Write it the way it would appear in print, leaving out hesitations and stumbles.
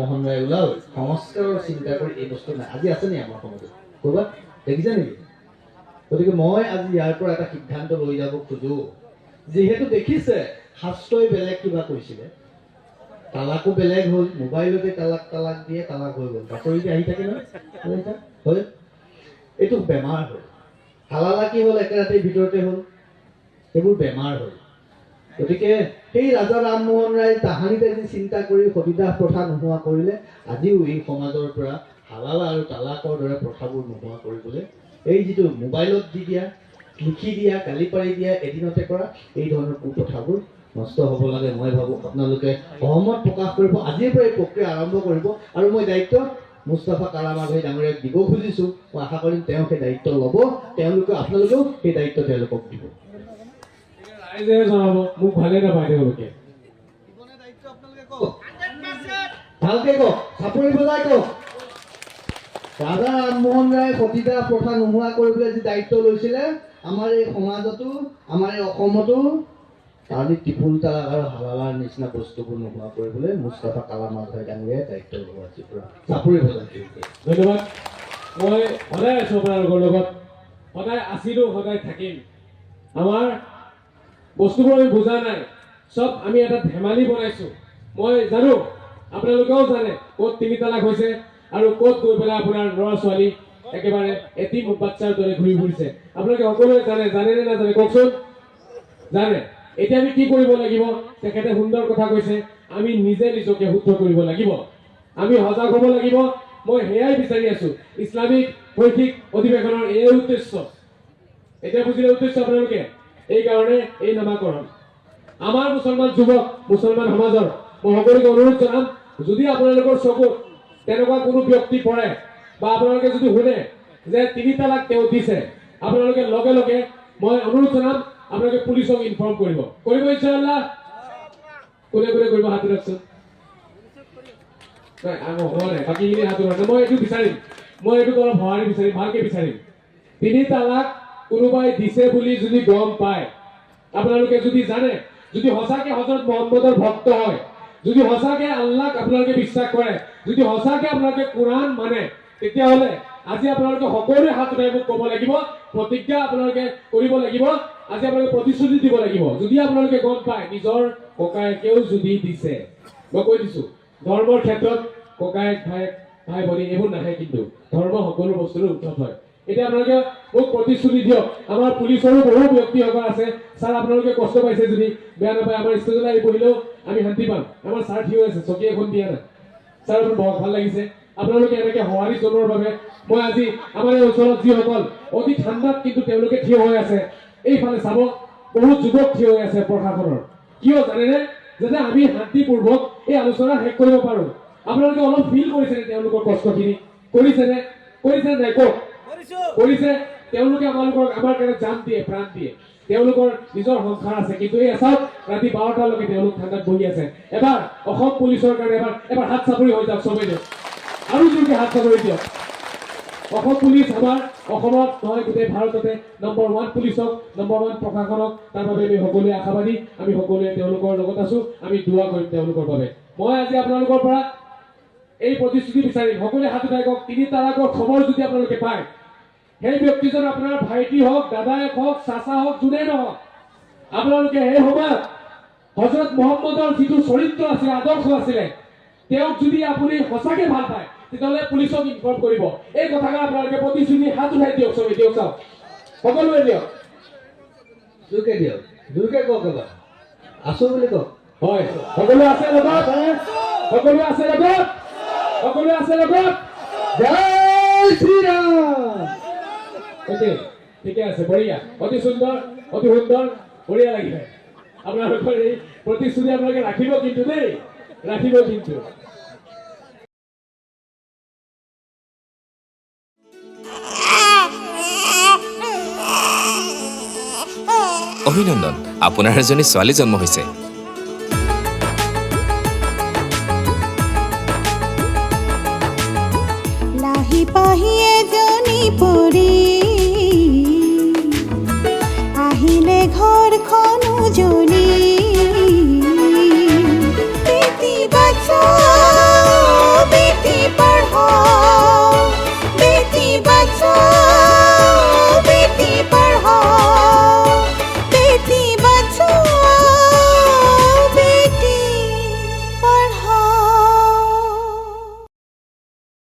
সমন্বয় ওলাও সংস্কাৰৰ চিন্তা কৰি এই বস্তু নাই আজি আছে নি আমাৰ সমাজত ক'ৰবাত দেখিছে নেকি গতিকে মই আজি ইয়াৰ পৰা এটা সিদ্ধান্ত লৈ যাব খোজো যিহেতু দেখিছে শাস্ত্ৰই বেলেগ কিবা কৈছিলে তালাকো বেলেগ হ'ল মোবাইলতে তালাক দিয়ে তালাক হৈ গ'ল বাতৰিতে আহি থাকে নহয় হয় এইটো বেমাৰ হ'ল হালালা কি হ'ল একেৰাতিৰ ভিতৰতে হ'ল এইবোৰ বেমাৰ হ'ল গতিকে সেই ৰাজা ৰামমোহন ৰায় তাহানিতে যি চিন্তা কৰি সতীদাহ প্ৰথা নোহোৱা কৰিলে আজিও এই সমাজৰ পৰা হালালা আৰু তালাকৰ দৰে প্ৰথাবোৰ নোহোৱা কৰিবলৈ এই যিটো মোবাইলত দি দিয়া লিখি দিয়া গালি পাৰি দিয়া এদিনতে কৰা এই ধৰণৰ কুপ্ৰথাবোৰ নষ্ট হ'ব লাগে মই ভাবোঁ আপোনালোকে সহমত প্ৰকাশ কৰিব আজিৰ পৰা এই প্ৰক্ৰিয়া আৰম্ভ কৰিব আৰু মই দায়িত্ব মুস্তাফা কালাম আজহাৰী ডাঙৰীয়াক দিব খুজিছোঁ মই আশা কৰিম তেওঁ সেই দায়িত্ব ল'ব তেওঁলোকে আপোনালোকেও সেই দায়িত্ব তেওঁলোকক দিব ৰাইজে জনাব মোক ভালে নাপায় তেওঁলোকে ভালকে কওক চাপৰি বজাই কওক ৰাজা ৰামমোহন ৰায় সতীদাহ প্ৰথা নোহোৱা কৰিবলৈ যি দায়িত্ব লৈছিলে আমাৰ এই সমাজতো আমাৰ এই অসমতো তালি ত্ৰিপুল তালাক আৰু হালালাৰ নিচিনা বস্তুবোৰ নোহোৱা কৰিবলৈ মুস্তাফা কালাম আজহাৰী ডাঙৰীয়াই দায়িত্ব ল'ব আজিৰ পৰা চাপৰি বজাই ধন্যবাদ মই সদায় আছোঁ আপোনালোকৰ লগত সদায় আছিলোঁ সদায় থাকিম আমাৰ বস্তুবোৰ আমি বুজা নাই চব আমি এটা ধেমালি বনাইছোঁ মই জানো আপোনালোকেও জানে ক'ত 3 তালাক হৈছে আৰু ক'ত গৈ পেলাই আপোনাৰ ল'ৰা ছোৱালী একেবাৰে এটিম বাচ্চাৰ দৰে ঘূৰি ফুৰিছে আপোনালোকে সকলোৱে জানে নে নাজানে কওকচোন জানে এতিয়া আমি কি কৰিব লাগিব তেখেতে সুন্দৰ কথা কৈছে আমি নিজে নিজকে শুদ্ধ কৰিব লাগিব আমি সজাগ হ'ব লাগিব মই হেয়াই বিচাৰি আছোঁ ইছলামিক শৈক্ষিক অধিৱেশনৰ এই উদ্দেশ্য এতিয়া বুজিলে উদ্দেশ্য আপোনালোকে এই কাৰণে এই নামাকৰণ আমাৰ মুছলমান যুৱক মুছলমান সমাজৰ মই সকলোকে অনুৰোধ জনাম যদি আপোনালোকৰ চকুত তেনেকুৱা কোনো ব্যক্তি পৰে বা আপোনালোকে যদি শুনে যে 3 তালাক তেওঁ দিছে আপোনালোকে লগে লগে মই অনুৰোধ জনাম আপোনালোকে পুলিচক ইনফৰ্ম কৰিব ইনশাআল্লাহ কোনে কৰিব হাত ৰাখচোন নাই আমি বাকীখিনি হাত ৰাখে মই এইটো বিচাৰিম মই এইটো অলপ সঁহাৰি বিচাৰিম ভালকে বিচাৰিম 3 তালাক কোনোবাই দিছে বুলি যদি গম পায় আপোনালোকে যদি জানে যদি সঁচাকে হযরত মুহাম্মদৰ ভক্ত হয় যদি সঁচাকে আল্লাহক আপোনালোকে বিশ্বাস কৰে যদি সঁচাকে আপোনালোকে কোৰআন মানে তেতিয়াহ'লে আজি আপোনালোকে সকলোৱে হাত উঠাই মোক ক'ব লাগিব প্ৰতিজ্ঞা আপোনালোকে কৰিব লাগিব আজি আপোনালোকে প্ৰতিশ্ৰুতি দিব লাগিব যদি আপোনালোকে গম পায় নিজৰ ককায়েকেও যদি দিছে মই কৈ দিছোঁ ধৰ্মৰ ক্ষেত্ৰত ককায়েক ভাই ভনী এইবোৰ নাহে কিন্তু ধৰ্ম সকলো বস্তুৰ উদ্ধত হয় এতিয়া আপোনালোকে মোক প্ৰতিশ্ৰুতি দিয়ক আমাৰ পুলিচৰো বহু ব্যক্তিসকল আছে ছাৰ আপোনালোকে কষ্ট পাইছে যদি বেয়া নাপায় আমাৰ ষ্টেজলৈ আহি বহিলেও আমি শান্তি পাম আমাৰ ছাৰ থিয় আছে চকী এখন দিয়া নাই ছাৰ মোৰ বহুত ভাল লাগিছে আপোনালোকে এনেকৈ সঁহাৰি জনোৱাৰ বাবে মই আজি আমাৰ এই ওচৰত যিসকল অতি ঠাণ্ডাত কিন্তু তেওঁলোকে থিয় হৈ আছে এইফালে চাব বহুত যুৱক থিয় হৈ আছে প্ৰশাসনৰ কিয় জানেনে যাতে আমি শান্তিপূৰ্বক এই আলোচনা শেষ কৰিব পাৰোঁ আপোনালোকে অলপ ফিল কৰিছেনে তেওঁলোকৰ কষ্টখিনি কৰিছেনে নাই কওক কৰিছে তেওঁলোকে আমাৰ কাৰণে জান দিয়ে প্ৰাণ দিয়ে তেওঁলোকৰ নিজৰ সংসাৰ আছে কিন্তু এই চাওক ৰাতি 12টালৈকে তেওঁলোক ঠাণ্ডাত বহি আছে এবাৰ অসম পুলিচৰ কাৰণে এবাৰ হাত চাপৰি হৈ যাওক চবেই দিয়ক আৰু জোৰকে হাত চাপৰি দিয়ক অসম পুলিচ আমাৰ অসমত নহয় গোটেই ভাৰততে নম্বৰ 1 পুলিচক নম্বৰ 1 প্ৰশাসনক তাৰ বাবে আমি সকলোৱে আশাবাদী আমি সকলোৱে তেওঁলোকৰ লগত আছোঁ আমি দোৱা কৰিম তেওঁলোকৰ বাবে মই আজি আপোনালোকৰ পৰা এই প্ৰতিশ্ৰুতি বিচাৰিম সকলোৱে হাত উঠাই কওক 3 তালাকৰ খবৰ যদি আপোনালোকে পায় সেই ব্যক্তিজন আপোনাৰ ভাইটি হওক দাদায়েক হওক চাচা হওক যোনে নহওক আপোনালোকে সেই সময়ত হযরত মুহাম্মদৰ যিটো চৰিত্ৰ আছিল আদৰ্শ আছিলে তেওঁক যদি আপুনি সঁচাকে ভাল পায় তেতিয়াহ'লে পুলিচক ইনফৰ্ম কৰিব এই কথাষাৰ আপোনালোকে প্ৰতিশ্ৰুতি হাত উঠাই দিয়ক চবেই দিয়ক চাওক সকলোৱে দিয়ক জোৰকে কওক এবাৰ আছোঁ বুলি কওক হয় সকলোৱে আছে লগত জয় শ্ৰীৰাম ঠিকে আছে বঢ়িয়া অতি সুন্দৰ বঢ়িয়া লাগিছে আপোনালোকৰ এই প্ৰতিশ্ৰুতি আপোনালোকে ৰাখিব কিন্তু দেই ৰাখিব কিন্তু অভিনন্দন আপোনাৰ এজনী ছোৱালী জন্ম হৈছে লাহি পাহি এজনী পৰি আহিলে ঘৰখন উজলি বাচা